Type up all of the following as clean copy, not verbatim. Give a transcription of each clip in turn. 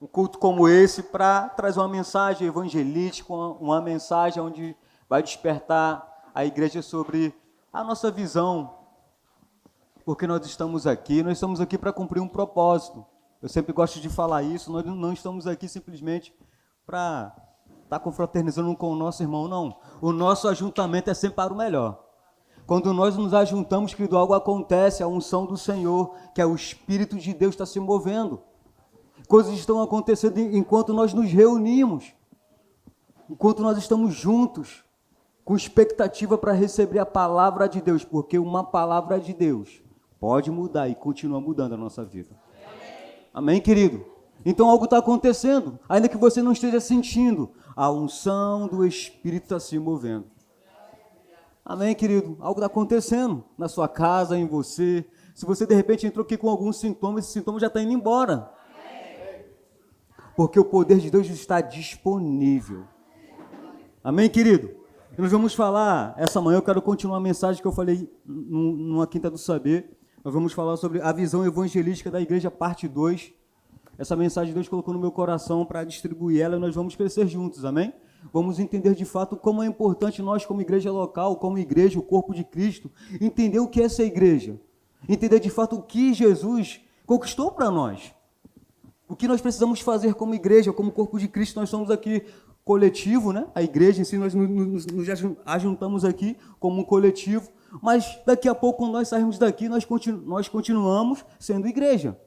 um culto como esse para trazer uma mensagem evangelística, uma mensagem onde vai despertar a igreja sobre a nossa visão. Porque nós estamos aqui para cumprir um propósito. Eu sempre gosto de falar isso, nós não estamos aqui simplesmente para estar confraternizando com o nosso irmão, não. O nosso ajuntamento é sempre para o melhor. Quando nós nos ajuntamos, querido, algo acontece, a unção do Senhor, que é o Espírito de Deus está se movendo. Coisas estão acontecendo enquanto nós nos reunimos, enquanto nós estamos juntos, com expectativa para receber a palavra de Deus, porque uma palavra de Deus pode mudar e continua mudando a nossa vida. Amém, querido? Então algo está acontecendo, ainda que você não esteja sentindo, a unção do Espírito está se movendo. Amém, querido? Algo está acontecendo na sua casa, em você. Se você de repente entrou aqui com alguns sintomas, esse sintoma já está indo embora. Porque o poder de Deus está disponível. Amém, querido? E nós vamos falar, essa manhã eu quero continuar a mensagem que eu falei numa Quinta do Saber. Nós vamos falar sobre a visão evangelística da igreja, parte 2. Essa mensagem Deus colocou no meu coração para distribuir ela e nós vamos crescer juntos, amém? Vamos entender de fato como é importante nós, como igreja local, como igreja, o corpo de Cristo, entender o que é essa igreja. Entender de fato o que Jesus conquistou para nós. O que nós precisamos fazer como igreja, como corpo de Cristo. Nós somos aqui coletivo, né? A igreja em si, nós nos ajuntamos aqui como um coletivo, mas daqui a pouco, quando nós sairmos daqui, nós continuamos sendo igreja.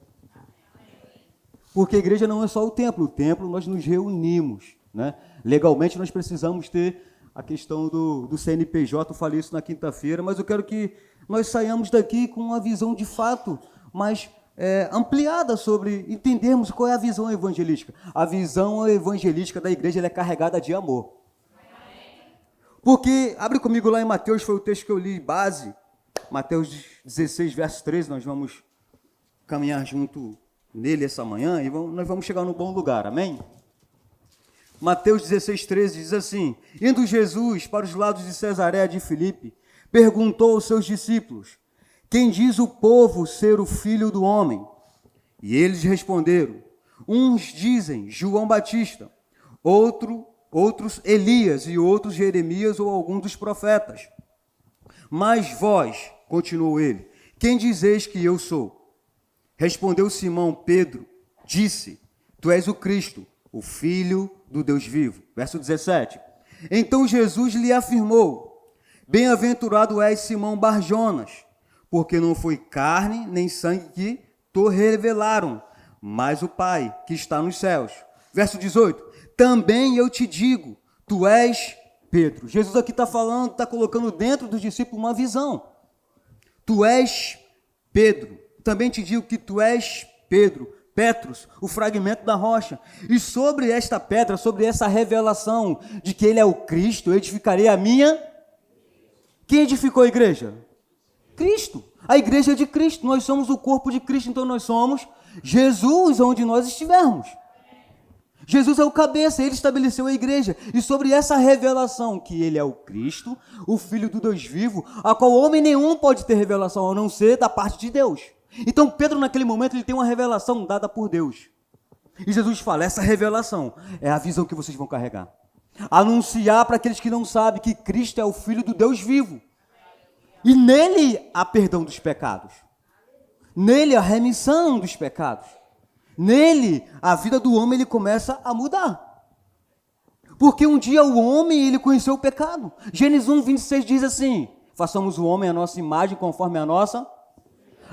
Porque a igreja não é só o templo nós nos reunimos, né? Legalmente nós precisamos ter a questão do CNPJ, eu falei isso na quinta-feira, mas eu quero que nós saiamos daqui com uma visão de fato mais ampliada sobre entendermos qual é a visão evangelística. A visão evangelística da igreja ela é carregada de amor. Porque, abre comigo lá em Mateus, foi o texto que eu li, base, Mateus 16, verso 13, nós vamos caminhar junto nele essa manhã e nós vamos chegar no bom lugar, amém? Mateus 16, 13 diz assim: indo Jesus para os lados de Cesareia de Filipe, perguntou aos seus discípulos: quem diz o povo ser o Filho do Homem? E eles responderam: uns dizem João Batista, outros Elias e outros Jeremias ou algum dos profetas. Mas vós, continuou ele, quem dizeis que eu sou? Respondeu Simão Pedro, disse: tu és o Cristo, o Filho do Deus vivo. Verso 17. Então Jesus lhe afirmou: bem-aventurado és Simão Barjonas, porque não foi carne nem sangue que te revelaram, mas o Pai que está nos céus. Verso 18. Também eu te digo, tu és Pedro. Jesus aqui está falando, está colocando dentro dos discípulos uma visão. Tu és Pedro. Também te digo que tu és Pedro, Petros, o fragmento da rocha. E sobre esta pedra, sobre essa revelação de que ele é o Cristo, eu edificarei a minha... Quem edificou a igreja? Cristo. A igreja é de Cristo. Nós somos o corpo de Cristo, então nós somos Jesus onde nós estivermos. Jesus é o cabeça, ele estabeleceu a igreja. E sobre essa revelação que ele é o Cristo, o Filho do Deus vivo, a qual homem nenhum pode ter revelação, a não ser da parte de Deus. Então Pedro naquele momento ele tem uma revelação dada por Deus. E Jesus fala, essa revelação é a visão que vocês vão carregar. Anunciar para aqueles que não sabem que Cristo é o Filho do Deus vivo. E nele há perdão dos pecados. Nele a remissão dos pecados. Nele a vida do homem ele começa a mudar. Porque um dia o homem ele conheceu o pecado. Gênesis 1, 26 diz assim: façamos o homem a nossa imagem conforme a nossa.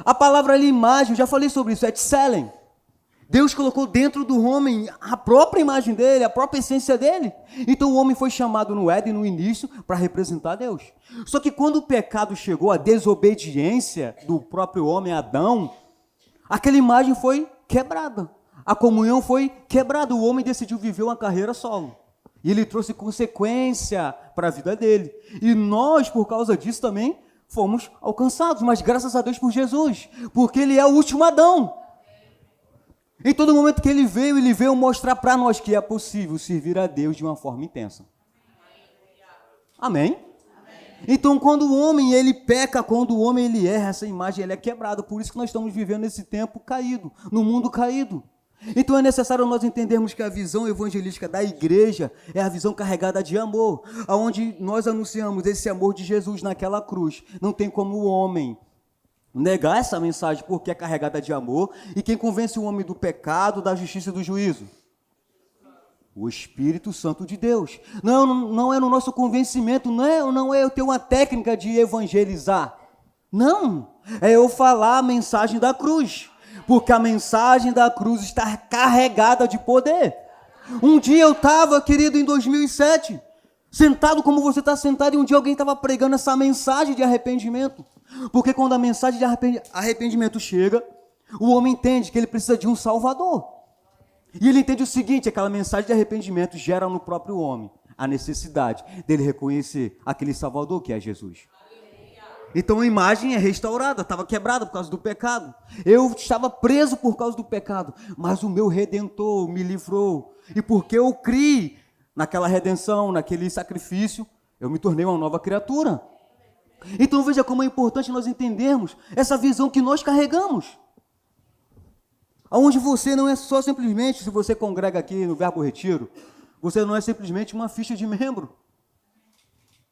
A palavra ali imagem, eu já falei sobre isso, é tselen. Deus colocou dentro do homem a própria imagem dele, a própria essência dele. Então o homem foi chamado no Éden, no início, para representar Deus. Só que quando o pecado chegou, a desobediência do próprio homem, Adão, aquela imagem foi quebrada. A comunhão foi quebrada. O homem decidiu viver uma carreira solo. E ele trouxe consequência para a vida dele. E nós, por causa disso também, fomos alcançados. Mas graças a Deus por Jesus, porque ele é o último Adão. Em todo momento que ele veio mostrar para nós que é possível servir a Deus de uma forma intensa. Amém? Então, quando o homem ele peca, quando o homem ele erra, essa imagem ele é quebrada. Por isso que nós estamos vivendo esse tempo caído, no mundo caído. Então é necessário nós entendermos que a visão evangelística da igreja é a visão carregada de amor, aonde nós anunciamos esse amor de Jesus naquela cruz. Não tem como o homem negar essa mensagem porque é carregada de amor. E quem convence o homem do pecado, da justiça e do juízo? O Espírito Santo de Deus. Não é no nosso convencimento, não é eu ter uma técnica de evangelizar. Não, é eu falar a mensagem da cruz. Porque a mensagem da cruz está carregada de poder. Um dia eu estava, querido, em 2007, sentado como você está sentado, e um dia alguém estava pregando essa mensagem de arrependimento. Porque quando a mensagem de arrependimento chega, o homem entende que ele precisa de um Salvador. E ele entende o seguinte, aquela mensagem de arrependimento gera no próprio homem a necessidade dele reconhecer aquele Salvador que é Jesus. Então a imagem é restaurada, estava quebrada por causa do pecado. Eu estava preso por causa do pecado, mas o meu Redentor me livrou. E porque eu criei naquela redenção, naquele sacrifício, eu me tornei uma nova criatura. Então veja como é importante nós entendermos essa visão que nós carregamos. Onde você não é só simplesmente, se você congrega aqui no Verbo Retiro, você não é simplesmente uma ficha de membro.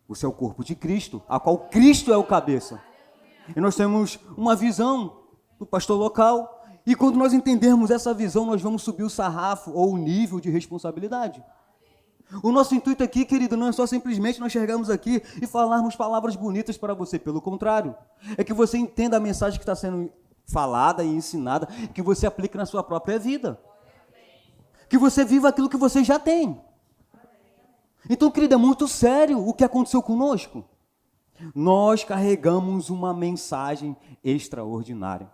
Você é o corpo de Cristo, a qual Cristo é o cabeça. E nós temos uma visão do pastor local, e quando nós entendermos essa visão, nós vamos subir o sarrafo ou o nível de responsabilidade. O nosso intuito aqui, querido, não é só simplesmente nós chegarmos aqui e falarmos palavras bonitas para você. Pelo contrário, é que você entenda a mensagem que está sendo falada e ensinada, que você aplique na sua própria vida. Que você viva aquilo que você já tem. Então, querido, é muito sério o que aconteceu conosco. Nós carregamos uma mensagem extraordinária.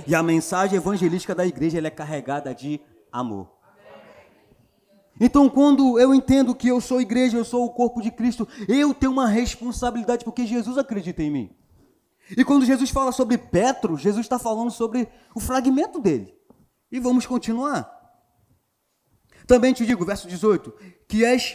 E a mensagem evangelística da igreja ela é carregada de amor. Então, quando eu entendo que eu sou igreja, eu sou o corpo de Cristo, eu tenho uma responsabilidade, porque Jesus acredita em mim. E quando Jesus fala sobre Petro, Jesus está falando sobre o fragmento dele. E vamos continuar. Também te digo, verso 18, que és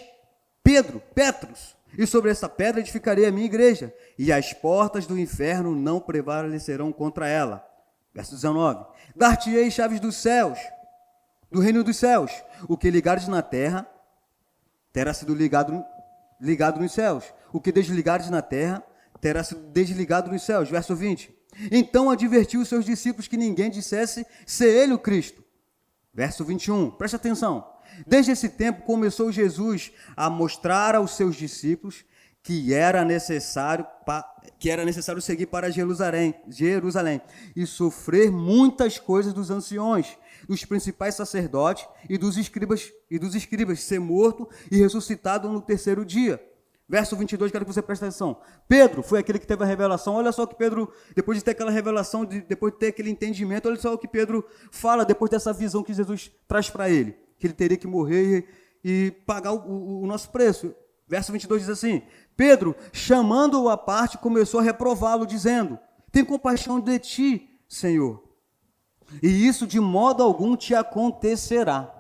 Pedro, Petros, e sobre essa pedra edificarei a minha igreja, e as portas do inferno não prevalecerão contra ela. Verso 19, dar-te-ei chaves dos céus, do reino dos céus, o que ligares na terra, terá sido ligado nos céus, o que desligares na terra, terá sido desligado nos céus. Verso 20, então advertiu os seus discípulos que ninguém dissesse ser ele o Cristo. Verso 21, preste atenção. Desde esse tempo começou Jesus a mostrar aos seus discípulos que era necessário seguir para Jerusalém e sofrer muitas coisas dos anciões, dos principais sacerdotes e dos escribas, ser morto e ressuscitado no terceiro dia. Verso 22, quero que você preste atenção. Pedro foi aquele que teve a revelação. Olha só que Pedro, depois de ter aquela revelação, depois de ter aquele entendimento, olha só o que Pedro fala depois dessa visão que Jesus traz para ele, que ele teria que morrer e pagar o nosso preço. Verso 22 diz assim, Pedro, chamando-o à parte, começou a reprová-lo, dizendo, tem compaixão de ti, Senhor, e isso de modo algum te acontecerá.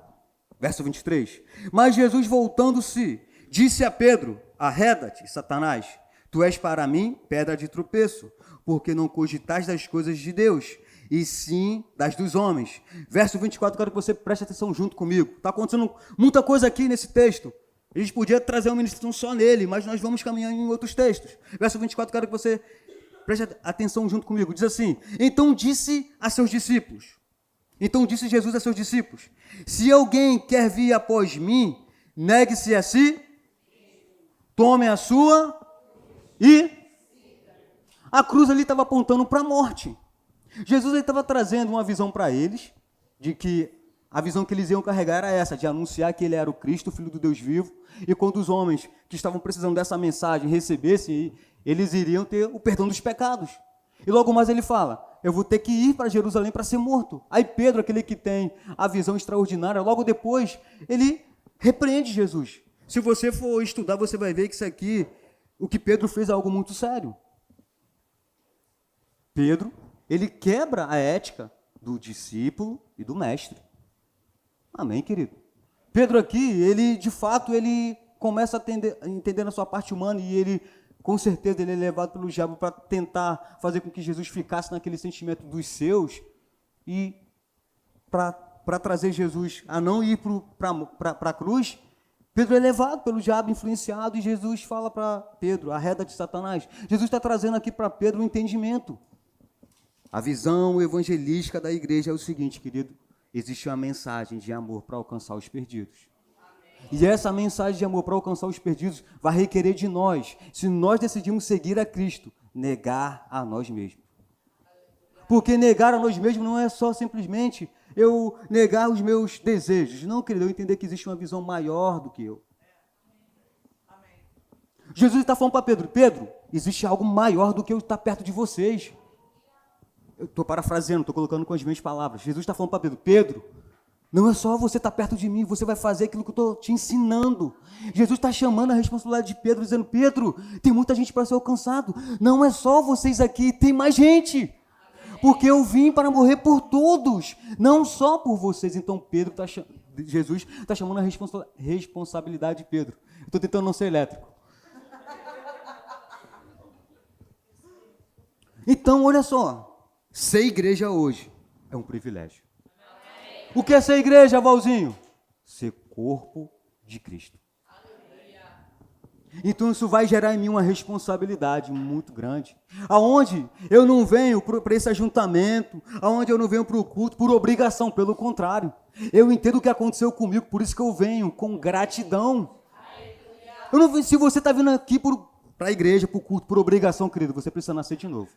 Verso 23, mas Jesus voltando-se, disse a Pedro, arreda-te, Satanás, tu és para mim pedra de tropeço, porque não cogitais das coisas de Deus, e sim das dos homens. Verso 24, quero que você preste atenção junto comigo. Está acontecendo muita coisa aqui nesse texto. A gente podia trazer uma ministração só nele, mas nós vamos caminhar em outros textos. Verso 24, quero que você preste atenção junto comigo. Diz assim, então disse Jesus a seus discípulos, se alguém quer vir após mim, negue-se a si, tome a sua e... A cruz ali estava apontando para a morte. Jesus estava trazendo uma visão para eles, de que a visão que eles iam carregar era essa, de anunciar que ele era o Cristo, o Filho do Deus vivo, e quando os homens que estavam precisando dessa mensagem recebessem, eles iriam ter o perdão dos pecados. E logo mais ele fala, eu vou ter que ir para Jerusalém para ser morto. Aí Pedro, aquele que tem a visão extraordinária, logo depois, ele repreende Jesus. Se você for estudar, você vai ver que isso aqui, o que Pedro fez é algo muito sério. Pedro, ele quebra a ética do discípulo e do mestre. Amém, querido? Pedro aqui, ele, de fato, ele começa a entender na sua parte humana e ele, com certeza, ele é levado pelo diabo para tentar fazer com que Jesus ficasse naquele sentimento dos seus e para para trazer Jesus a não ir para a cruz, Pedro é levado pelo diabo, influenciado, e Jesus fala para Pedro, arreda de Satanás. Jesus está trazendo aqui para Pedro um entendimento. A visão evangelística da igreja é o seguinte, querido, existe uma mensagem de amor para alcançar os perdidos. E essa mensagem de amor para alcançar os perdidos vai requerer de nós, se nós decidimos seguir a Cristo, negar a nós mesmos. Porque negar a nós mesmos não é só simplesmente eu negar os meus desejos. Não, querido, eu entender que existe uma visão maior do que eu. Jesus está falando para Pedro, Pedro, existe algo maior do que eu estar perto de vocês. Eu estou parafraseando, estou colocando com as minhas palavras. Jesus está falando para Pedro, Pedro, não é só você estar perto de mim, você vai fazer aquilo que eu estou te ensinando. Jesus está chamando a responsabilidade de Pedro, dizendo, Pedro, tem muita gente para ser alcançado. Não é só vocês aqui, tem mais gente. Porque eu vim para morrer por todos, não só por vocês. Então Jesus está chamando a responsabilidade de Pedro. Eu estou tentando não ser elétrico. Então, olha só, ser igreja hoje é um privilégio. O que é ser igreja, Valzinho? Ser corpo de Cristo. Então isso vai gerar em mim uma responsabilidade muito grande. Aonde eu não venho para esse ajuntamento, aonde eu não venho para o culto por obrigação, pelo contrário. Eu entendo o que aconteceu comigo, por isso que eu venho com gratidão. Eu não, se você está vindo aqui para a igreja, para o culto, por obrigação, querido, você precisa nascer de novo.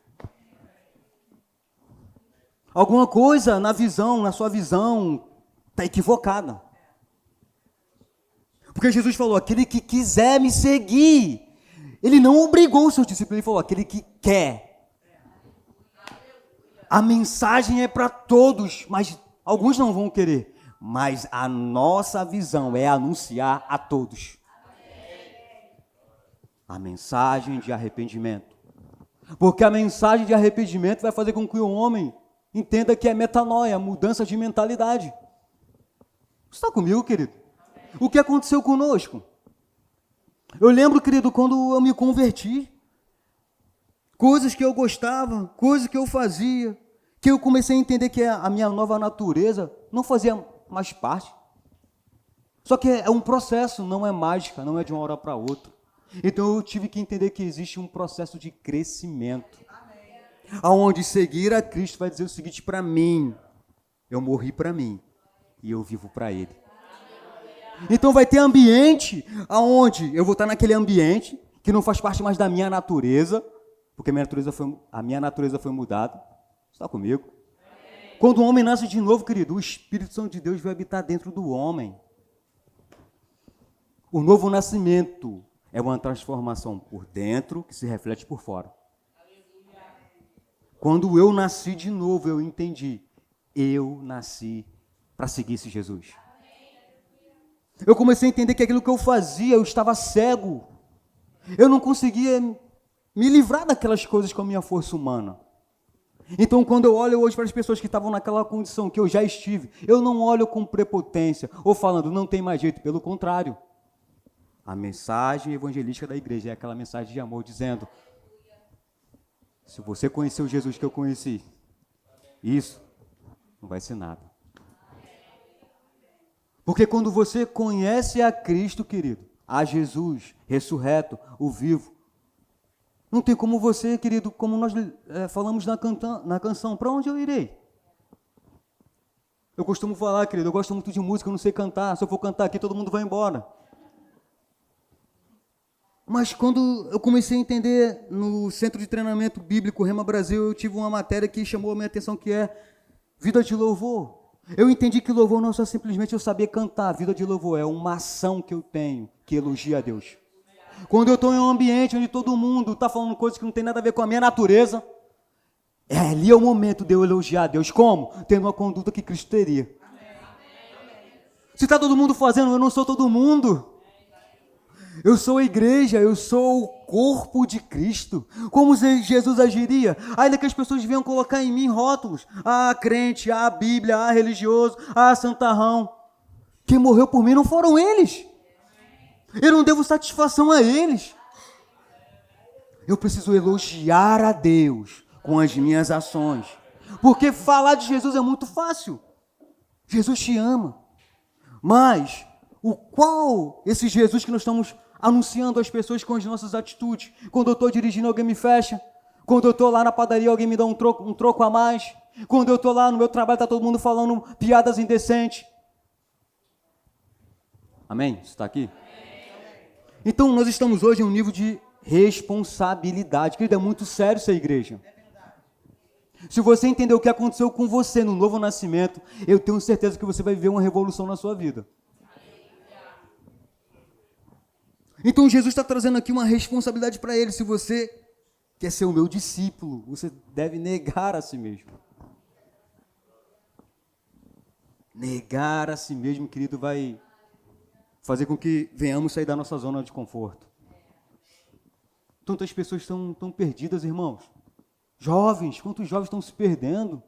Alguma coisa na sua visão, está equivocada. Porque Jesus falou, aquele que quiser me seguir, ele não obrigou os seus discípulos, ele falou, aquele que quer. A mensagem é para todos, mas alguns não vão querer. Mas a nossa visão é anunciar a todos. A mensagem de arrependimento. Porque a mensagem de arrependimento vai fazer com que o homem entenda que é metanoia, mudança de mentalidade. Você está comigo, querido? O que aconteceu conosco? Eu lembro, querido, quando eu me converti, coisas que eu gostava, coisas que eu fazia, que eu comecei a entender que a minha nova natureza não fazia mais parte. Só que é um processo, não é mágica, não é de uma hora para outra. Então eu tive que entender que existe um processo de crescimento. Aonde seguir a Cristo vai dizer o seguinte para mim, eu morri para mim e eu vivo para Ele. Então vai ter ambiente aonde eu vou estar naquele ambiente que não faz parte mais da minha natureza, porque a minha natureza foi mudada. Você está comigo? Quando o homem nasce de novo, querido, o Espírito Santo de Deus vai habitar dentro do homem. O novo nascimento é uma transformação por dentro que se reflete por fora. Quando eu nasci de novo, eu entendi. Eu nasci para seguir esse Jesus. Eu comecei a entender que aquilo que eu fazia, eu estava cego. Eu não conseguia me livrar daquelas coisas com a minha força humana. Então, quando eu olho hoje para as pessoas que estavam naquela condição que eu já estive, eu não olho com prepotência ou falando, não tem mais jeito, pelo contrário. A mensagem evangelística da igreja é aquela mensagem de amor, dizendo, se você conheceu o Jesus que eu conheci, isso não vai ser nada. Porque quando você conhece a Cristo, querido, a Jesus, ressurreto, o vivo, não tem como você, querido, como nós falamos na canção, para onde eu irei? Eu costumo falar, querido, eu gosto muito de música, eu não sei cantar, se eu for cantar aqui, todo mundo vai embora. Mas quando eu comecei a entender no Centro de Treinamento Bíblico Rema Brasil, eu tive uma matéria que chamou a minha atenção, que é Vida de Louvor. Eu entendi que louvor não é só simplesmente eu saber cantar. A vida de louvor é uma ação que eu tenho que elogia a Deus. Quando eu estou em um ambiente onde todo mundo está falando coisas que não tem nada a ver com a minha natureza, ali é o momento de eu elogiar a Deus. Como? Tendo uma conduta que Cristo teria. Se está todo mundo fazendo, eu não sou todo mundo. Eu sou a igreja, eu sou o corpo de Cristo. Como Jesus agiria? Ainda que as pessoas venham colocar em mim rótulos. Ah, crente, ah, Bíblia, ah, religioso, ah, santarrão. Quem morreu por mim não foram eles. Eu não devo satisfação a eles. Eu preciso elogiar a Deus com as minhas ações. Porque falar de Jesus é muito fácil. Jesus te ama. Mas qual esse Jesus que nós estamos anunciando às pessoas com as nossas atitudes? Quando eu estou dirigindo, alguém me fecha. Quando eu estou lá na padaria, alguém me dá um troco a mais. Quando eu estou lá no meu trabalho, está todo mundo falando piadas indecentes. Amém? Você está aqui? Amém. Então, nós estamos hoje em um nível de responsabilidade. Querido, é muito sério essa igreja. Se você entender o que aconteceu com você no novo nascimento, eu tenho certeza que você vai viver uma revolução na sua vida. Então, Jesus está trazendo aqui uma responsabilidade para ele. Se você quer ser o meu discípulo, você deve negar a si mesmo. Negar a si mesmo, querido, vai fazer com que venhamos sair da nossa zona de conforto. Tantas pessoas estão perdidas, irmãos. Jovens, quantos jovens estão se perdendo?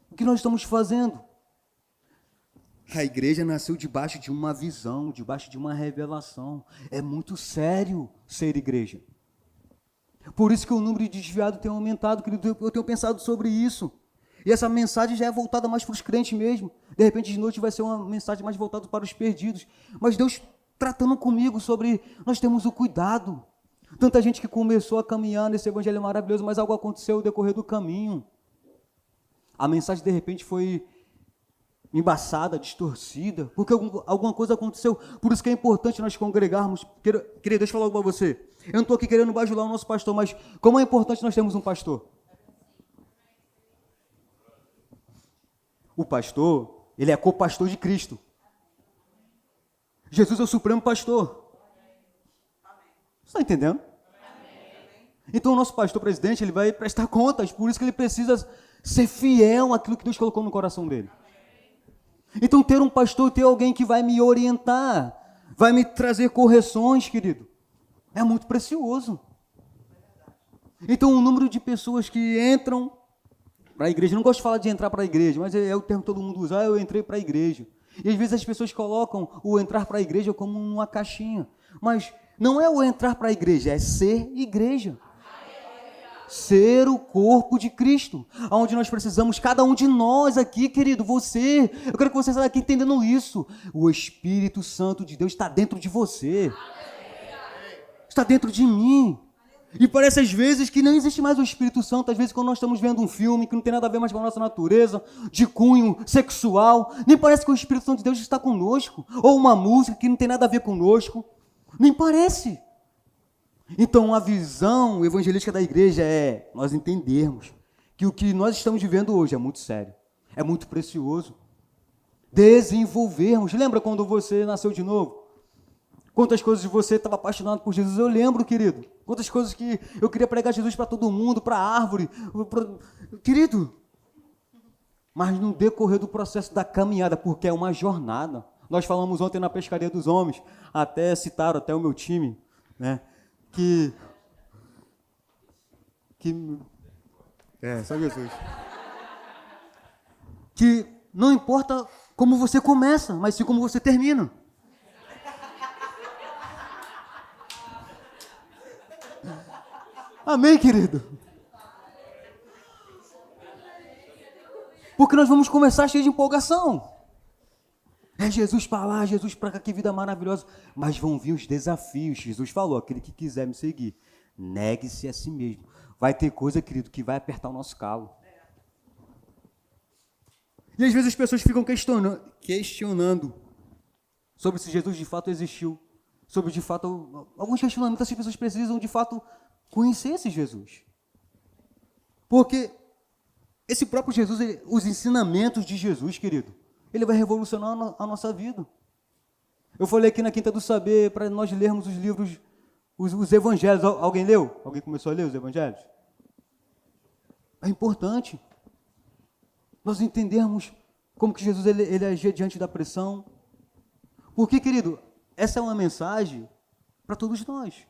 O que nós estamos fazendo? A igreja nasceu debaixo de uma visão, debaixo de uma revelação. É muito sério ser igreja. Por isso que o número de desviados tem aumentado, querido. Eu tenho pensado sobre isso. E essa mensagem já é voltada mais para os crentes mesmo. De repente, de noite, vai ser uma mensagem mais voltada para os perdidos. Mas Deus tratando comigo sobre nós temos o cuidado. Tanta gente que começou a caminhar nesse evangelho maravilhoso, mas algo aconteceu no decorrer do caminho. A mensagem, de repente, foi embaçada, distorcida, porque alguma coisa aconteceu. Por isso que é importante nós congregarmos. Querido, deixa eu falar algo para você. Eu não estou aqui querendo bajular o nosso pastor, mas como é importante nós termos um pastor. O pastor, ele é co-pastor de Cristo. Jesus é o supremo pastor. Você está entendendo? Então o nosso pastor presidente, ele vai prestar contas, por isso que ele precisa ser fiel àquilo que Deus colocou no coração dele. Então ter um pastor, ter alguém que vai me orientar, vai me trazer correções, querido, é muito precioso. Então o número de pessoas que entram para a igreja, eu não gosto de falar de entrar para a igreja, mas é o termo que todo mundo usa, eu entrei para a igreja. E às vezes as pessoas colocam o entrar para a igreja como uma caixinha, mas não é o entrar para a igreja, é ser igreja. Ser o corpo de Cristo, onde nós precisamos, cada um de nós aqui, querido, você, eu quero que você saia aqui entendendo isso. O Espírito Santo de Deus está dentro de você, está dentro de mim. E parece às vezes que não existe mais o Espírito Santo. Às vezes quando nós estamos vendo um filme que não tem nada a ver mais com a nossa natureza, de cunho sexual, nem parece que o Espírito Santo de Deus está conosco. Ou uma música que não tem nada a ver conosco, nem parece. Então a visão evangelística da igreja é nós entendermos que o que nós estamos vivendo hoje é muito sério, é muito precioso. Desenvolvermos. Lembra quando você nasceu de novo? Quantas coisas você estava apaixonado por Jesus? Eu lembro, querido. Quantas coisas que eu queria pregar Jesus para todo mundo, para a árvore. Querido, mas no decorrer do processo da caminhada, porque é uma jornada. Nós falamos ontem na pescaria dos homens, citaram até o meu time, né? Só Jesus. Que não importa como você começa, mas sim como você termina. Amém, querido? Porque nós vamos começar cheio de empolgação. É Jesus para lá, Jesus para cá, que vida maravilhosa. Mas vão vir os desafios. Jesus falou, aquele que quiser me seguir, negue-se a si mesmo. Vai ter coisa, querido, que vai apertar o nosso calo. E às vezes as pessoas ficam questionando sobre se Jesus de fato existiu. Sobre de fato, alguns questionamentos as pessoas precisam de fato conhecer esse Jesus. Porque esse próprio Jesus, os ensinamentos de Jesus, querido, ele vai revolucionar a nossa vida. Eu falei aqui na Quinta do Saber para nós lermos os livros, os evangelhos. Alguém leu? Alguém começou a ler os evangelhos? É importante nós entendermos como que Jesus ele agia diante da pressão. Porque, querido, essa é uma mensagem para todos nós.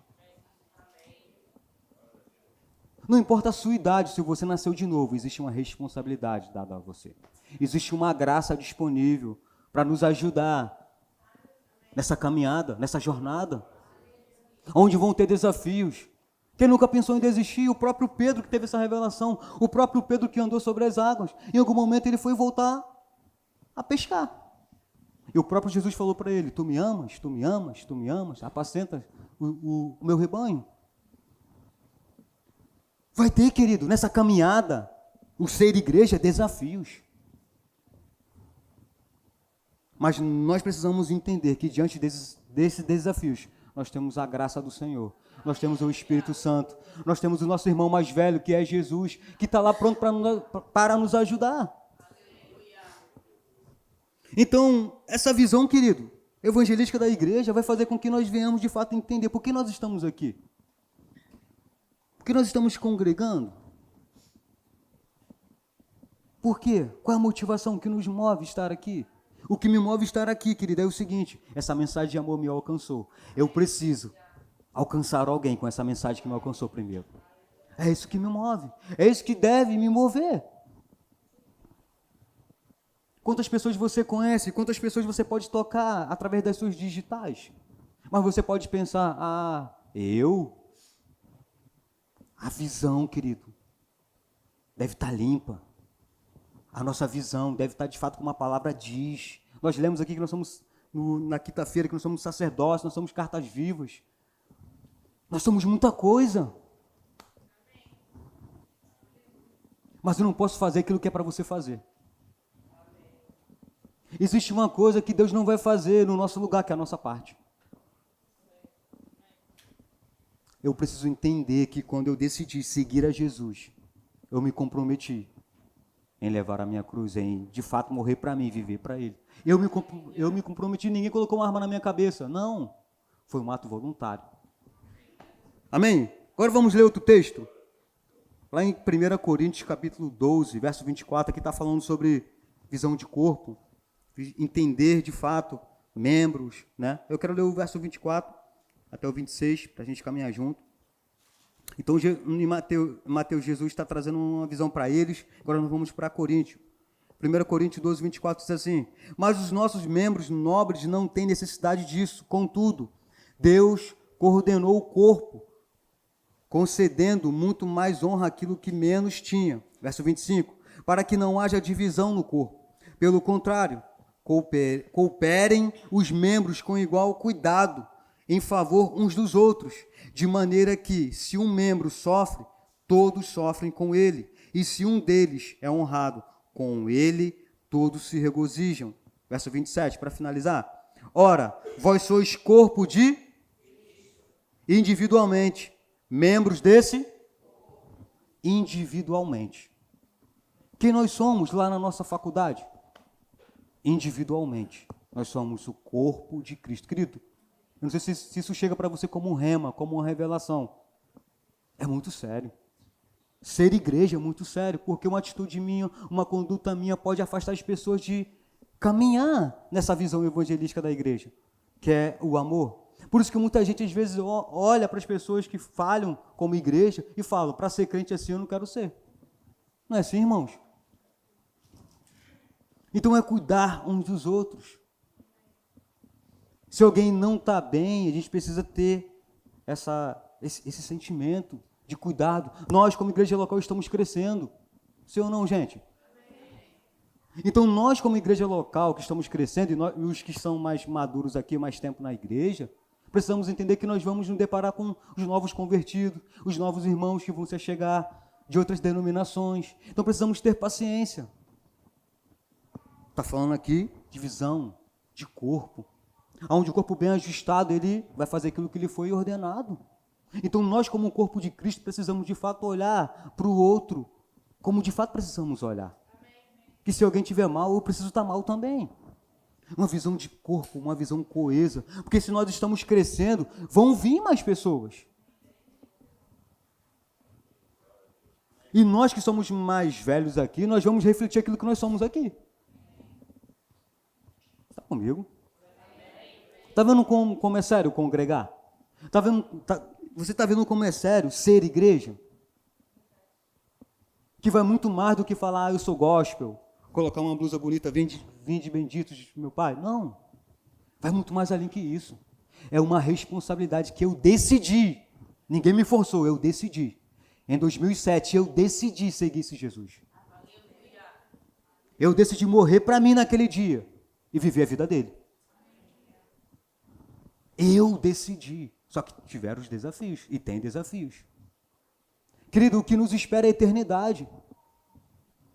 Não importa a sua idade, se você nasceu de novo, existe uma responsabilidade dada a você. Existe uma graça disponível para nos ajudar nessa caminhada, nessa jornada, onde vão ter desafios. Quem nunca pensou em desistir? O próprio Pedro que teve essa revelação, o próprio Pedro que andou sobre as águas. Em algum momento ele foi voltar a pescar. E o próprio Jesus falou para ele, tu me amas, tu me amas, tu me amas, apacenta o meu rebanho. Vai ter, querido, nessa caminhada, o ser igreja, desafios. Mas nós precisamos entender que diante desses desafios, nós temos a graça do Senhor, nós temos o Espírito Santo, nós temos o nosso irmão mais velho, que é Jesus, que está lá pronto para nos ajudar. Então, essa visão, querido, evangelística da igreja vai fazer com que nós venhamos de fato entender por que nós estamos aqui. Por que nós estamos congregando? Por quê? Qual é a motivação que nos move estar aqui? O que me move estar aqui, querido, é o seguinte: essa mensagem de amor me alcançou. Eu preciso alcançar alguém com essa mensagem que me alcançou primeiro. É isso que me move. É isso que deve me mover. Quantas pessoas você conhece? Quantas pessoas você pode tocar através das suas digitais? Mas você pode pensar, a visão, querido, deve estar limpa. A nossa visão deve estar de fato como a palavra diz. Nós lemos aqui que nós somos, na quinta-feira, que nós somos sacerdotes, nós somos cartas vivas. Nós somos muita coisa. Mas eu não posso fazer aquilo que é para você fazer. Existe uma coisa que Deus não vai fazer no nosso lugar, que é a nossa parte. Eu preciso entender que quando eu decidi seguir a Jesus, eu me comprometi em levar a minha cruz, em de fato morrer para mim, viver para Ele. Eu me comprometi, ninguém colocou uma arma na minha cabeça. Não, foi um ato voluntário. Amém? Agora vamos ler outro texto. Lá em 1 Coríntios, capítulo 12, verso 24, aqui está falando sobre visão de corpo. Entender de fato membros, né? Eu quero ler o verso 24 até o 26 para a gente caminhar junto. Então, em Mateus, Jesus está trazendo uma visão para eles. Agora nós vamos para Coríntios. 1 Coríntios 12, 24 diz assim: mas os nossos membros nobres não têm necessidade disso. Contudo, Deus coordenou o corpo, concedendo muito mais honra àquilo que menos tinha. Verso 25: para que não haja divisão no corpo. Pelo contrário, cooperem os membros com igual cuidado em favor uns dos outros, de maneira que, se um membro sofre, todos sofrem com ele, e se um deles é honrado, com ele todos se regozijam. Verso 27, para finalizar. Ora, vós sois corpo de individualmente, membros desse individualmente. Quem nós somos lá na nossa faculdade? Individualmente, nós somos o corpo de Cristo. Querido, eu não sei se isso chega para você como um rema, como uma revelação. É muito sério. Ser igreja é muito sério, porque uma atitude minha, uma conduta minha pode afastar as pessoas de caminhar nessa visão evangelística da igreja, que é o amor. Por isso que muita gente às vezes olha para as pessoas que falham como igreja e falam, para ser crente assim eu não quero ser. Não é assim, irmãos? Então é cuidar uns dos outros. Se alguém não está bem, a gente precisa ter esse sentimento de cuidado. Nós, como igreja local, estamos crescendo. Sim ou não, gente? Então, nós, como igreja local, que estamos crescendo, e os que são mais maduros aqui, mais tempo na igreja, precisamos entender que nós vamos nos deparar com os novos convertidos, os novos irmãos que vão se chegar de outras denominações. Então, precisamos ter paciência. Está falando aqui de visão, de corpo. Onde o corpo bem ajustado, ele vai fazer aquilo que lhe foi ordenado. Então, nós, como um corpo de Cristo, precisamos de fato olhar para o outro, como de fato precisamos olhar. Que se alguém estiver mal, eu preciso estar mal também. Uma visão de corpo, uma visão coesa. Porque se nós estamos crescendo, vão vir mais pessoas. E nós que somos mais velhos aqui, nós vamos refletir aquilo que nós somos aqui. Está comigo? Está vendo como é sério congregar? Você está vendo como é sério ser igreja? Que vai muito mais do que falar, eu sou gospel, colocar uma blusa bonita, vinde benditos, meu pai. Não, vai muito mais além que isso. É uma responsabilidade que eu decidi, ninguém me forçou, eu decidi. Em 2007, eu decidi seguir esse Jesus. Eu decidi morrer para mim naquele dia e viver a vida dele. Eu decidi. Só que tiveram os desafios e tem desafios. Querido, o que nos espera é a eternidade.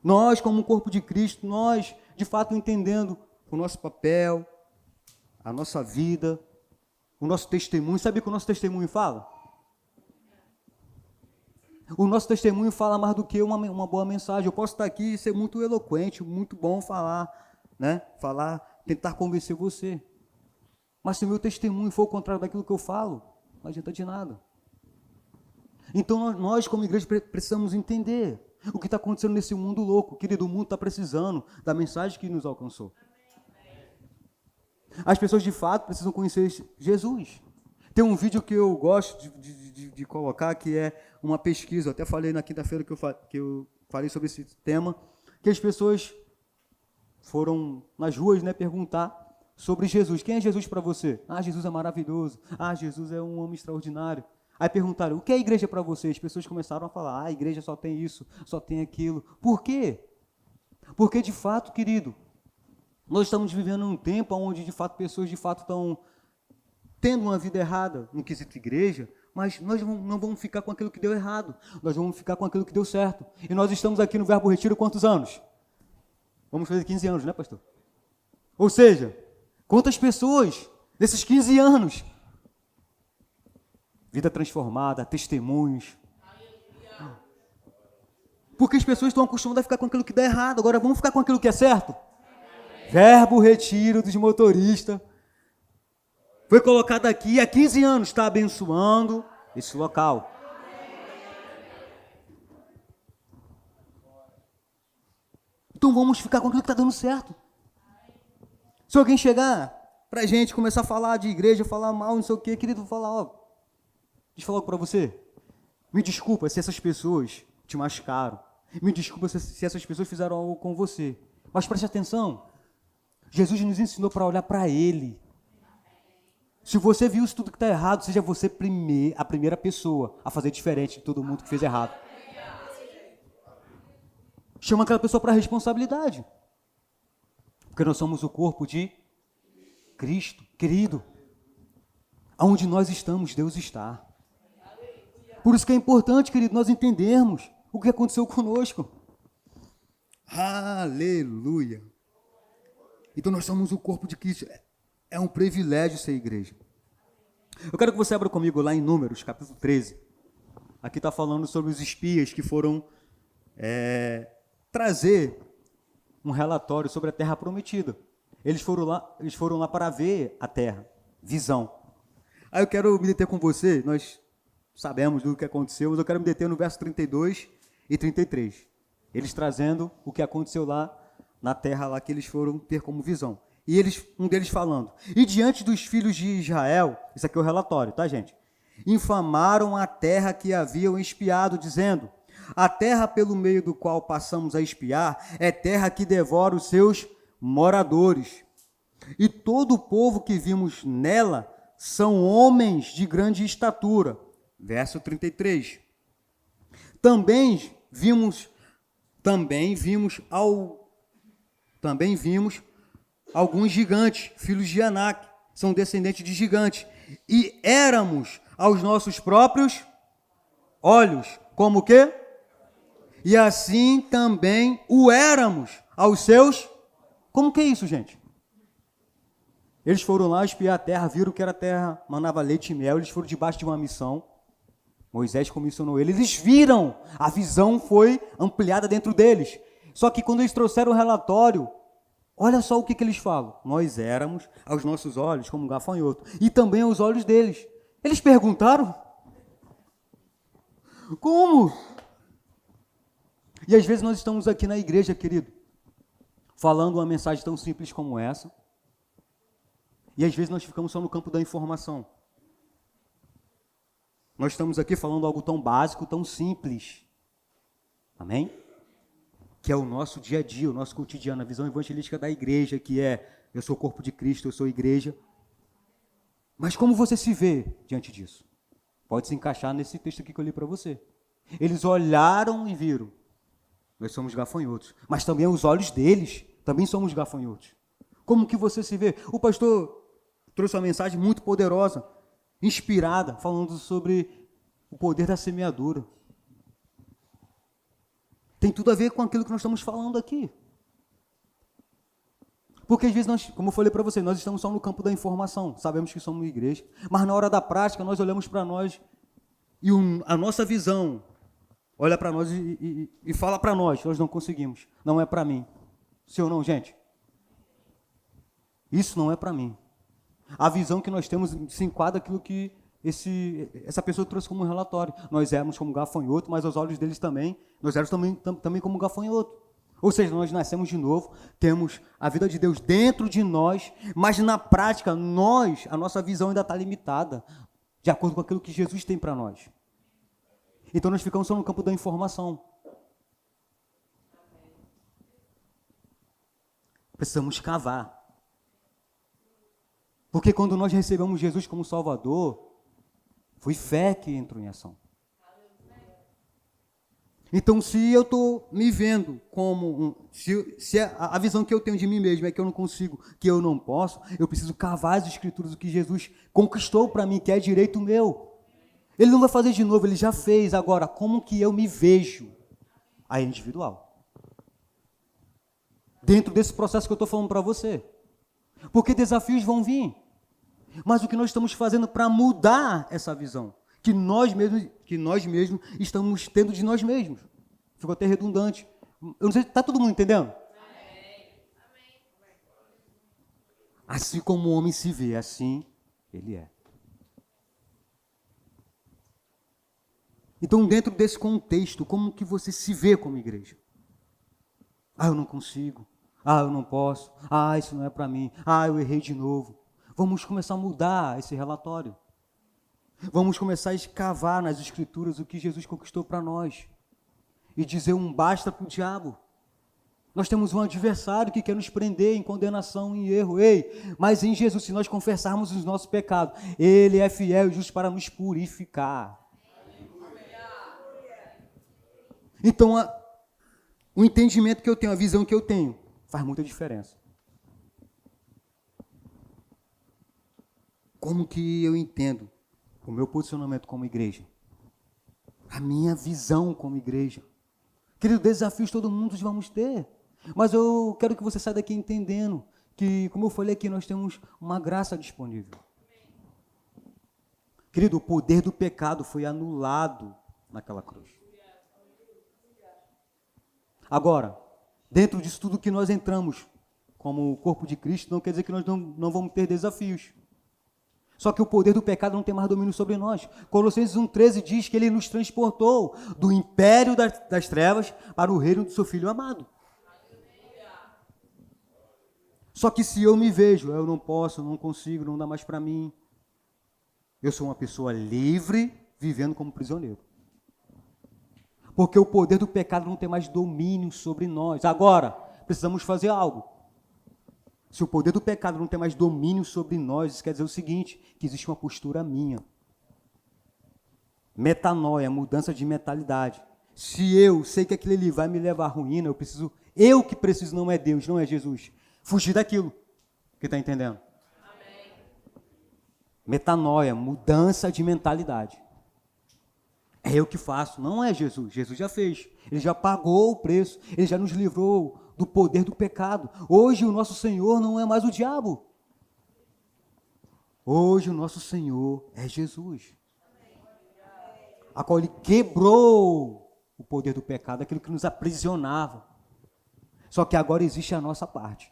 Nós, como corpo de Cristo, nós, de fato, entendendo o nosso papel, a nossa vida, o nosso testemunho. Sabe o que o nosso testemunho fala? O nosso testemunho fala mais do que uma boa mensagem. Eu posso estar aqui e ser muito eloquente, muito bom falar, né? Falar, tentar convencer você. Mas se o meu testemunho for o contrário daquilo que eu falo, não adianta de nada. Então nós como igreja, precisamos entender o que está acontecendo nesse mundo louco. Querido, o mundo está precisando da mensagem que nos alcançou. As pessoas, de fato, precisam conhecer Jesus. Tem um vídeo que eu gosto de colocar, que é uma pesquisa. Eu até falei na quinta-feira que eu falei sobre esse tema, que as pessoas foram nas ruas, né, perguntar sobre Jesus. Quem é Jesus para você? Ah, Jesus é maravilhoso. Ah, Jesus é um homem extraordinário. Aí perguntaram, o que é a igreja para você? As pessoas começaram a falar, a igreja só tem isso, só tem aquilo. Por quê? Porque, de fato, querido, nós estamos vivendo um tempo onde, de fato, pessoas, de fato, estão tendo uma vida errada no quesito igreja, mas nós não vamos ficar com aquilo que deu errado. Nós vamos ficar com aquilo que deu certo. E nós estamos aqui no Verbo Retiro quantos anos? Vamos fazer 15 anos, né, pastor? Ou seja, quantas pessoas desses 15 anos? Vida transformada, testemunhos. Porque as pessoas estão acostumadas a ficar com aquilo que dá errado. Agora vamos ficar com aquilo que é certo? Verbo Retiro dos motoristas. Foi colocado aqui há 15 anos, está abençoando esse local. Então vamos ficar com aquilo que está dando certo. Se alguém chegar para a gente, começar a falar de igreja, falar mal, não sei o quê, querido, vou falar, deixa eu falar algo para você. Me desculpa se essas pessoas te machucaram. Me desculpa se essas pessoas fizeram algo com você. Mas preste atenção. Jesus nos ensinou para olhar para Ele. Se você viu isso tudo que está errado, seja você a primeira pessoa a fazer diferente de todo mundo que fez errado. Chama aquela pessoa para a responsabilidade. Porque nós somos o corpo de Cristo. Querido, aonde nós estamos, Deus está. Por isso que é importante, querido, nós entendermos o que aconteceu conosco. Aleluia. Então nós somos o corpo de Cristo. É um privilégio ser igreja. Eu quero que você abra comigo lá em Números, capítulo 13. Aqui está falando sobre os espias que foram trazer um relatório sobre a terra prometida. Eles foram lá para ver a terra, visão. Aí eu quero me deter com você, nós sabemos do que aconteceu, mas eu quero me deter no verso 32 e 33. Eles trazendo o que aconteceu lá na terra lá que eles foram ter como visão. E um deles falando, e diante dos filhos de Israel, isso aqui é o relatório, tá, gente? Infamaram a terra que haviam espiado, dizendo, a terra pelo meio do qual passamos a espiar é terra que devora os seus moradores. E todo o povo que vimos nela são homens de grande estatura. Verso 33. Também vimos alguns gigantes, filhos de Anak, são descendentes de gigantes, e éramos aos nossos próprios olhos, como que? E assim também o éramos aos seus. Como que é isso, gente? Eles foram lá espiar a terra, viram que era terra, manava leite e mel, eles foram debaixo de uma missão. Moisés comissionou eles, eles viram, a visão foi ampliada dentro deles. Só que quando eles trouxeram o relatório, olha só o que eles falam. Nós éramos aos nossos olhos como um gafanhoto, e também aos olhos deles. Eles perguntaram, como? E às vezes nós estamos aqui na igreja, querido, falando uma mensagem tão simples como essa, e às vezes nós ficamos só no campo da informação. Nós estamos aqui falando algo tão básico, tão simples. Amém? Que é o nosso dia a dia, o nosso cotidiano, a visão evangelística da igreja, que é, eu sou o corpo de Cristo, eu sou igreja. Mas como você se vê diante disso? Pode se encaixar nesse texto aqui que eu li para você. Eles olharam e viram. Nós somos gafanhotos. Mas também os olhos deles, também somos gafanhotos. Como que você se vê? O pastor trouxe uma mensagem muito poderosa, inspirada, falando sobre o poder da semeadura. Tem tudo a ver com aquilo que nós estamos falando aqui. Porque às vezes nós, como eu falei para você, nós estamos só no campo da informação, sabemos que somos igreja, mas na hora da prática nós olhamos para nós e a nossa visão olha para nós e fala para nós não conseguimos, não é para mim. Sim ou não, gente? Isso não é para mim. A visão que nós temos se enquadra aquilo que essa pessoa trouxe como relatório. Nós éramos como gafanhoto, mas aos olhos deles também, nós éramos também como gafanhoto. Ou seja, nós nascemos de novo, temos a vida de Deus dentro de nós, mas na prática, a nossa visão ainda está limitada, de acordo com aquilo que Jesus tem para nós. Então nós ficamos só no campo da informação. Precisamos cavar. Porque quando nós recebemos Jesus como Salvador, foi fé que entrou em ação. Então, se eu estou me vendo como... Se a visão que eu tenho de mim mesmo é que eu não consigo, que eu não posso, eu preciso cavar as Escrituras, o que Jesus conquistou para mim, que é direito meu. Ele não vai fazer de novo, ele já fez. Agora, como que eu me vejo? Aí é individual. Dentro desse processo que eu estou falando para você. Porque desafios vão vir. Mas o que nós estamos fazendo para mudar essa visão? Que nós mesmos estamos tendo de nós mesmos. Ficou até redundante. Eu não sei, está todo mundo entendendo? Amém. Assim como o homem se vê, assim ele é. Então, dentro desse contexto, como que você se vê como igreja? Eu não consigo. Eu não posso. Isso não é para mim. Eu errei de novo. Vamos começar a mudar esse relatório. Vamos começar a escavar nas Escrituras o que Jesus conquistou para nós. E dizer um basta para o diabo. Nós temos um adversário que quer nos prender em condenação e erro. Mas em Jesus, se nós confessarmos os nossos pecados, Ele é fiel e justo para nos purificar. Então, o entendimento que eu tenho, a visão que eu tenho, faz muita diferença. Como que eu entendo o meu posicionamento como igreja? A minha visão como igreja. Querido, desafios todo mundo vamos ter. Mas eu quero que você saia daqui entendendo que, como eu falei aqui, nós temos uma graça disponível. Querido, o poder do pecado foi anulado naquela cruz. Agora, dentro disso tudo que nós entramos como corpo de Cristo, não quer dizer que nós não vamos ter desafios. Só que o poder do pecado não tem mais domínio sobre nós. Colossenses 1,13 diz que ele nos transportou do império das trevas para o reino do seu Filho amado. Só que se eu me vejo, eu não posso, não consigo, não dá mais para mim. Eu sou uma pessoa livre, vivendo como prisioneiro. Porque o poder do pecado não tem mais domínio sobre nós. Agora, precisamos fazer algo. Se o poder do pecado não tem mais domínio sobre nós, isso quer dizer o seguinte, que existe uma postura minha. Metanoia, mudança de mentalidade. Se eu sei que aquilo ali vai me levar à ruína, eu que preciso, não é Deus, não é Jesus, fugir daquilo. Que está entendendo? Amém. Metanoia, mudança de mentalidade. É eu que faço, não é Jesus. Jesus já fez. Ele já pagou o preço. Ele já nos livrou do poder do pecado. Hoje o nosso Senhor não é mais o diabo. Hoje o nosso Senhor é Jesus. A qual Ele quebrou o poder do pecado, aquilo que nos aprisionava. Só que agora existe a nossa parte.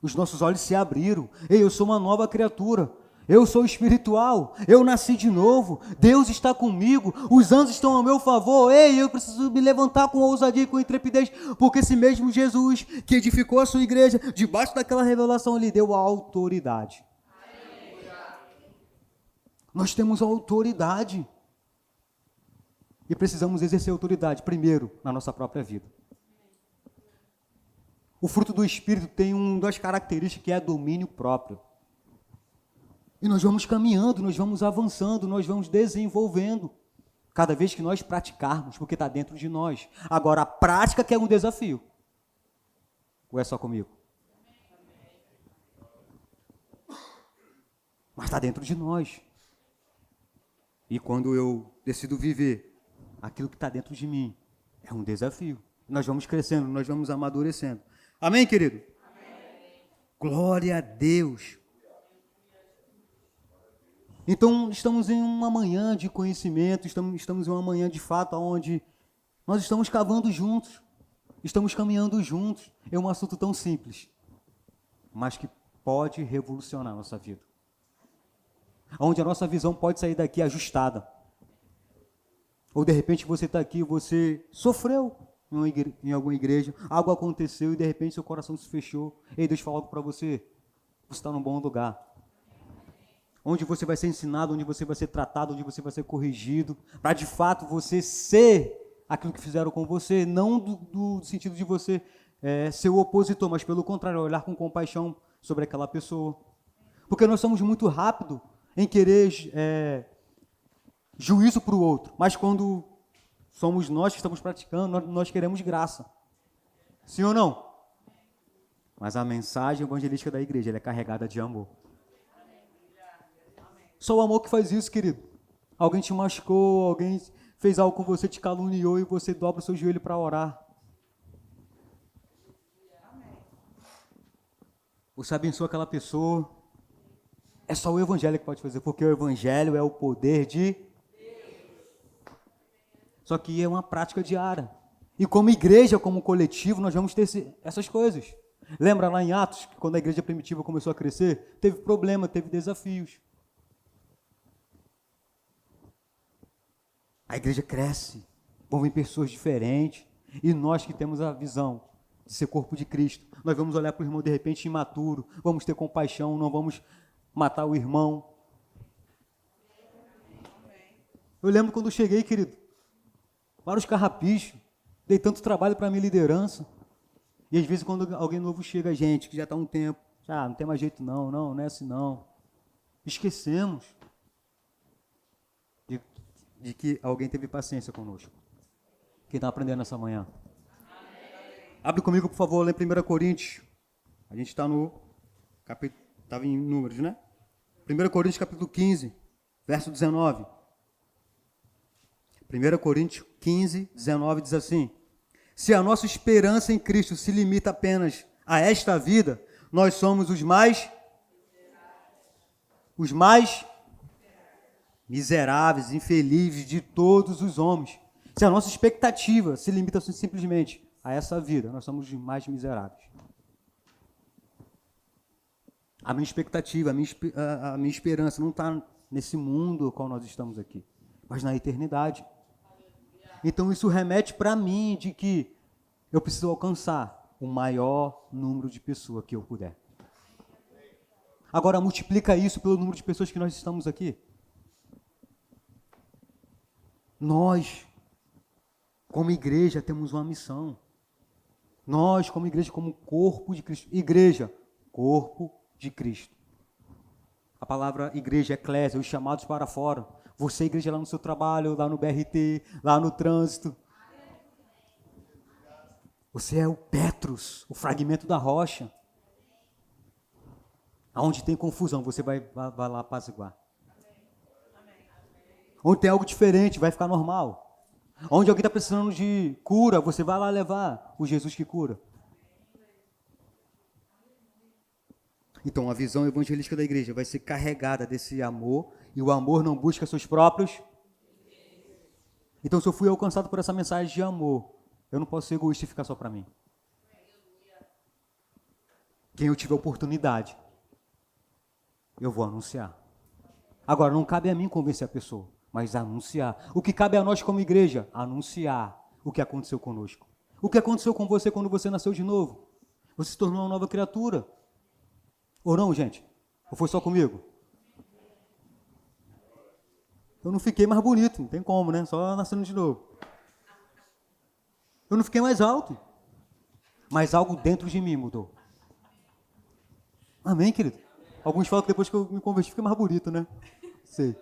Os nossos olhos se abriram. Eu sou uma nova criatura. Eu sou espiritual, eu nasci de novo, Deus está comigo, os anjos estão ao meu favor. Eu preciso me levantar com ousadia e com intrepidez, porque esse mesmo Jesus que edificou a sua igreja, debaixo daquela revelação, lhe deu a autoridade. Nós temos a autoridade e precisamos exercer a autoridade primeiro na nossa própria vida. O fruto do Espírito tem uma das características que é domínio próprio. E nós vamos caminhando, nós vamos avançando, nós vamos desenvolvendo. Cada vez que nós praticarmos, porque está dentro de nós. Agora, a prática que é um desafio. Ou é só comigo? Mas está dentro de nós. E quando eu decido viver aquilo que está dentro de mim, é um desafio. Nós vamos crescendo, nós vamos amadurecendo. Amém, querido? Amém. Glória a Deus. Então, estamos em uma manhã de conhecimento, estamos em uma manhã de fato onde nós estamos cavando juntos, estamos caminhando juntos. É um assunto tão simples, mas que pode revolucionar a nossa vida. Onde a nossa visão pode sair daqui ajustada. Ou de repente você está aqui, você sofreu em alguma igreja, algo aconteceu e de repente seu coração se fechou. Ei, Deus falou para você, você está num bom lugar. Onde você vai ser ensinado, onde você vai ser tratado, onde você vai ser corrigido, para de fato você ser aquilo que fizeram com você, não do sentido de você ser o opositor, mas pelo contrário, olhar com compaixão sobre aquela pessoa. Porque nós somos muito rápidos em querer juízo para o outro, mas quando somos nós que estamos praticando, nós queremos graça. Sim ou não? Mas a mensagem evangelística da igreja ela é carregada de amor. Só o amor que faz isso, querido. Alguém te machucou, alguém fez algo com você, te caluniou e você dobra o seu joelho para orar. Você abençoa aquela pessoa. É só o evangelho que pode fazer, porque o evangelho é o poder de Deus. Só que é uma prática diária. E como igreja, como coletivo, nós vamos ter essas coisas. Lembra lá em Atos, que quando a igreja primitiva começou a crescer, teve problema, teve desafios. A igreja cresce, vão vir pessoas diferentes, e nós que temos a visão de ser corpo de Cristo, nós vamos olhar para o irmão de repente imaturo, vamos ter compaixão, não vamos matar o irmão. Eu lembro quando eu cheguei, querido, vários carrapichos, dei tanto trabalho para a minha liderança, e às vezes quando alguém novo chega, gente, que já está há um tempo, não tem mais jeito não é assim não. Esquecemos de que alguém teve paciência conosco. Quem está aprendendo essa manhã? Amém. Abre comigo, por favor, lá em 1 Coríntios. A gente está no capítulo, estava em Números, né? 1 Coríntios, capítulo 15, verso 19. 1 Coríntios 15, 19 diz assim: se a nossa esperança em Cristo se limita apenas a esta vida, nós somos os mais miseráveis, infelizes de todos os homens. Se a nossa expectativa se limita simplesmente a essa vida, nós somos os mais miseráveis. A minha expectativa, a minha esperança não está nesse mundo ao qual nós estamos aqui, mas na eternidade. Então isso remete para mim de que eu preciso alcançar o maior número de pessoas que eu puder. Agora multiplica isso pelo número de pessoas que nós estamos aqui. Nós, como igreja, temos uma missão. Nós, como igreja, como corpo de Cristo. Igreja, corpo de Cristo. A palavra igreja, eclésia, os chamados para fora. Você, igreja, lá no seu trabalho, lá no BRT, lá no trânsito. Você é o Petros, o fragmento da rocha. Aonde tem confusão, você vai lá apaziguar. Onde tem algo diferente, vai ficar normal. Onde alguém está precisando de cura, você vai lá levar o Jesus que cura. Então, a visão evangelística da igreja vai ser carregada desse amor, e o amor não busca seus próprios. Então, se eu fui alcançado por essa mensagem de amor, eu não posso ser egoísta e ficar só para mim. Quem eu tiver oportunidade, eu vou anunciar. Agora, não cabe a mim convencer a pessoa, mas anunciar. O que cabe a nós como igreja? Anunciar o que aconteceu conosco. O que aconteceu com você quando você nasceu de novo? Você se tornou uma nova criatura. Ou não, gente? Ou foi só comigo? Eu não fiquei mais bonito, não tem como, né? Só nascendo de novo. Eu não fiquei mais alto. Mas algo dentro de mim mudou. Amém, querido? Alguns falam que depois que eu me converti, fiquei mais bonito, né? Sei.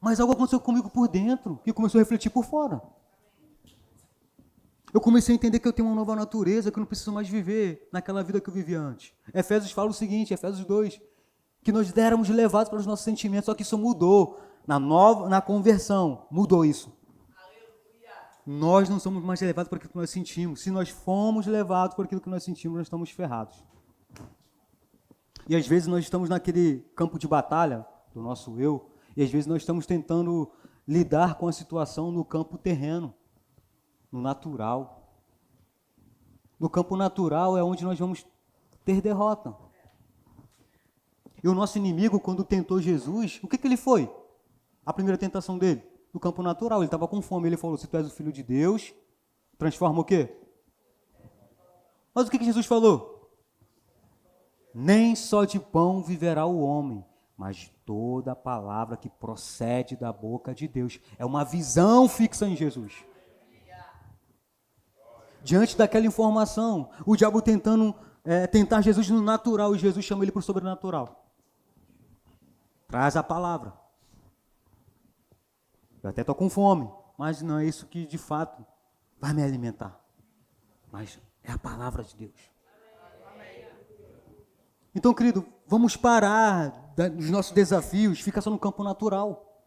Mas algo aconteceu comigo por dentro, que começou a refletir por fora. Eu comecei a entender que eu tenho uma nova natureza, que eu não preciso mais viver naquela vida que eu vivia antes. Efésios fala o seguinte, Efésios 2, que nós éramos levados pelos nossos sentimentos, só que isso mudou. Na conversão, mudou isso. Nós não somos mais levados por aquilo que nós sentimos. Se nós formos levados por aquilo que nós sentimos, nós estamos ferrados. E às vezes nós estamos naquele campo de batalha do nosso eu, e às vezes nós estamos tentando lidar com a situação no campo terreno, no natural. No campo natural é onde nós vamos ter derrota. E o nosso inimigo, quando tentou Jesus, o que ele foi? A primeira tentação dele, no campo natural, ele estava com fome, ele falou, se tu és o Filho de Deus, transforma o quê? Mas o que Jesus falou? Nem só de pão viverá o homem, mas de toda a palavra que procede da boca de Deus. É uma visão fixa em Jesus. Diante daquela informação, o diabo tentando tentar Jesus no natural, e Jesus chama ele para o sobrenatural. Traz a palavra. Eu até estou com fome, mas não é isso que de fato vai me alimentar. Mas é a palavra de Deus. Então, querido, vamos parar dos nossos desafios, fica só no campo natural.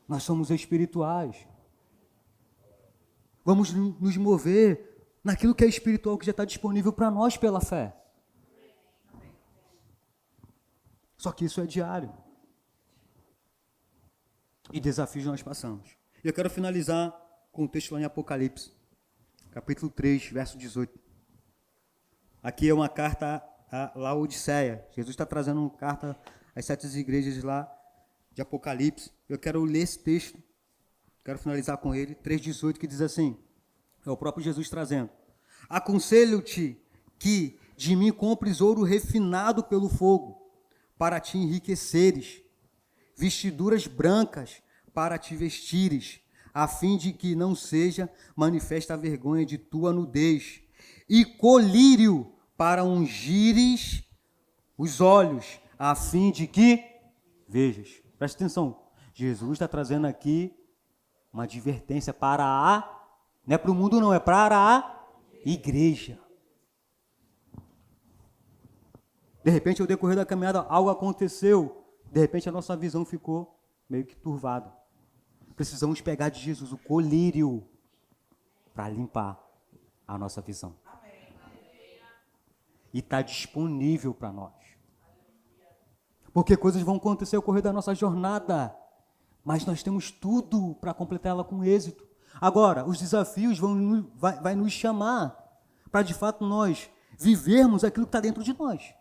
Nós somos espirituais. Vamos nos mover naquilo que é espiritual, que já está disponível para nós pela fé. Só que isso é diário. E desafios nós passamos. E eu quero finalizar com o texto lá em Apocalipse, capítulo 3, verso 18. Aqui é uma carta a Laodiceia. Jesus está trazendo uma carta às 7 igrejas lá de Apocalipse. Eu quero ler esse texto, quero finalizar com ele, 3,18, que diz assim, é o próprio Jesus trazendo. Aconselho-te que de mim compres ouro refinado pelo fogo, para te enriqueceres, vestiduras brancas para te vestires, a fim de que não seja manifesta a vergonha de tua nudez, e colírio para ungires os olhos, a fim de que vejas. Presta atenção, Jesus está trazendo aqui uma advertência para não é para o mundo não, é para a igreja. De repente, ao decorrer da caminhada, algo aconteceu. De repente, a nossa visão ficou meio que turvada. Precisamos pegar de Jesus o colírio para limpar a nossa visão. E está disponível para nós. Porque coisas vão acontecer ao correr da nossa jornada, mas nós temos tudo para completar ela com êxito. Agora, os desafios vai nos chamar para, de fato, nós vivermos aquilo que está dentro de nós.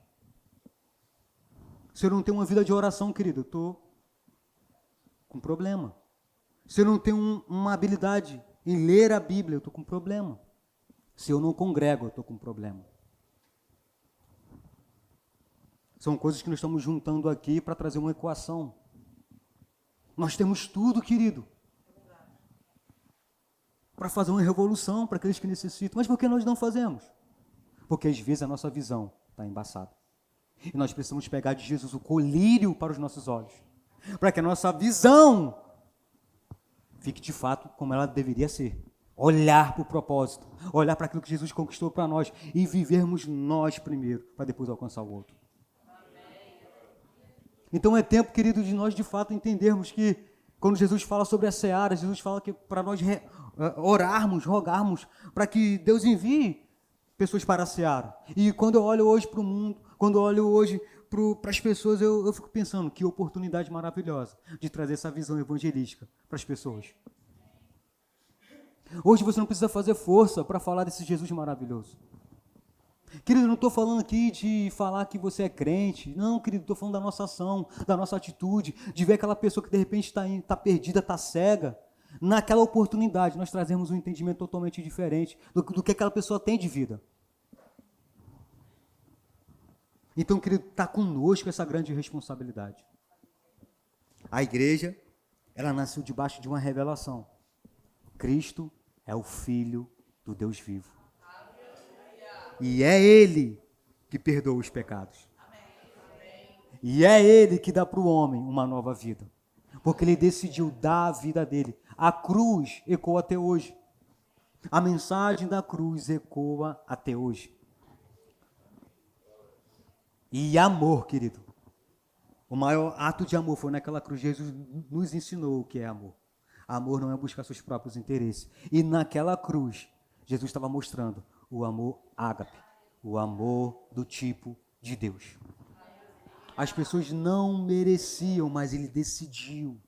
Se eu não tenho uma vida de oração, querido, eu estou com problema. Se eu não tenho uma habilidade em ler a Bíblia, eu estou com problema. Se eu não congrego, eu estou com problema. São coisas que nós estamos juntando aqui para trazer uma equação. Nós temos tudo, querido, para fazer uma revolução para aqueles que necessitam. Mas por que nós não fazemos? Porque às vezes a nossa visão está embaçada. E nós precisamos pegar de Jesus o colírio para os nossos olhos, para que a nossa visão fique de fato como ela deveria ser. Olhar para o propósito, olhar para aquilo que Jesus conquistou para nós e vivermos nós primeiro, para depois alcançar o outro. Então é tempo, querido, de nós de fato entendermos que quando Jesus fala sobre a seara, Jesus fala que para nós orarmos, rogarmos, para que Deus envie pessoas para a seara. E quando eu olho hoje para o mundo, quando eu olho hoje para as pessoas, eu fico pensando que oportunidade maravilhosa de trazer essa visão evangelística para as pessoas. Hoje você não precisa fazer força para falar desse Jesus maravilhoso. Querido, eu não estou falando aqui de falar que você é crente. Não, querido, estou falando da nossa ação, da nossa atitude, de ver aquela pessoa que de repente está perdida, está cega. Naquela oportunidade, nós trazemos um entendimento totalmente diferente do que aquela pessoa tem de vida. Então, querido, está conosco essa grande responsabilidade. A igreja, ela nasceu debaixo de uma revelação. Cristo é o Filho do Deus vivo. E é Ele que perdoa os pecados. E é Ele que dá para o homem uma nova vida. Porque ele decidiu dar a vida dele. A cruz ecoa até hoje. A mensagem da cruz ecoa até hoje. E amor, querido. O maior ato de amor foi naquela cruz. Jesus nos ensinou o que é amor. Amor não é buscar seus próprios interesses. E naquela cruz, Jesus estava mostrando o amor ágape, o amor do tipo de Deus. As pessoas não mereciam, mas ele decidiu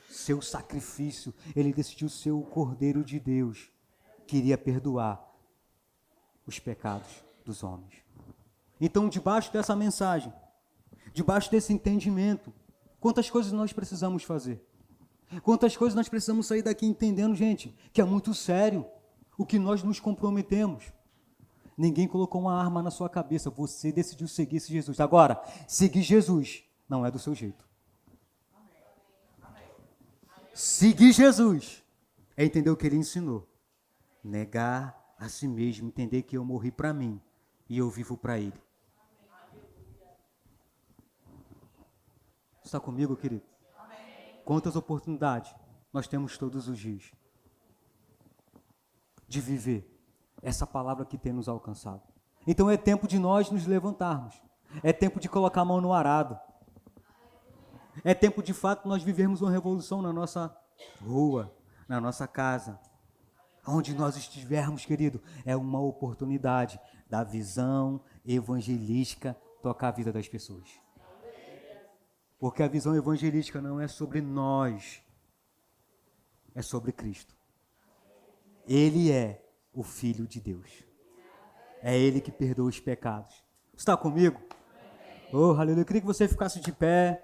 seu sacrifício, ele decidiu ser o Cordeiro de Deus, queria perdoar os pecados dos homens. Então, debaixo dessa mensagem, debaixo desse entendimento, quantas coisas nós precisamos fazer? Quantas coisas nós precisamos sair daqui entendendo, gente, que é muito sério o que nós nos comprometemos. Ninguém colocou uma arma na sua cabeça, você decidiu seguir esse Jesus. Agora, seguir Jesus não é do seu jeito. Seguir Jesus é entender o que ele ensinou. Negar a si mesmo, entender que eu morri para mim e eu vivo para ele. Está comigo, querido? Quantas oportunidades nós temos todos os dias de viver essa palavra que tem nos alcançado. Então é tempo de nós nos levantarmos. É tempo de colocar a mão no arado. É tempo de fato nós vivermos uma revolução na nossa rua, na nossa casa. Onde nós estivermos, querido, é uma oportunidade da visão evangelística tocar a vida das pessoas. Porque a visão evangelística não é sobre nós, é sobre Cristo. Ele é o Filho de Deus. É Ele que perdoa os pecados. Está comigo? Oh, aleluia. Eu queria que você ficasse de pé.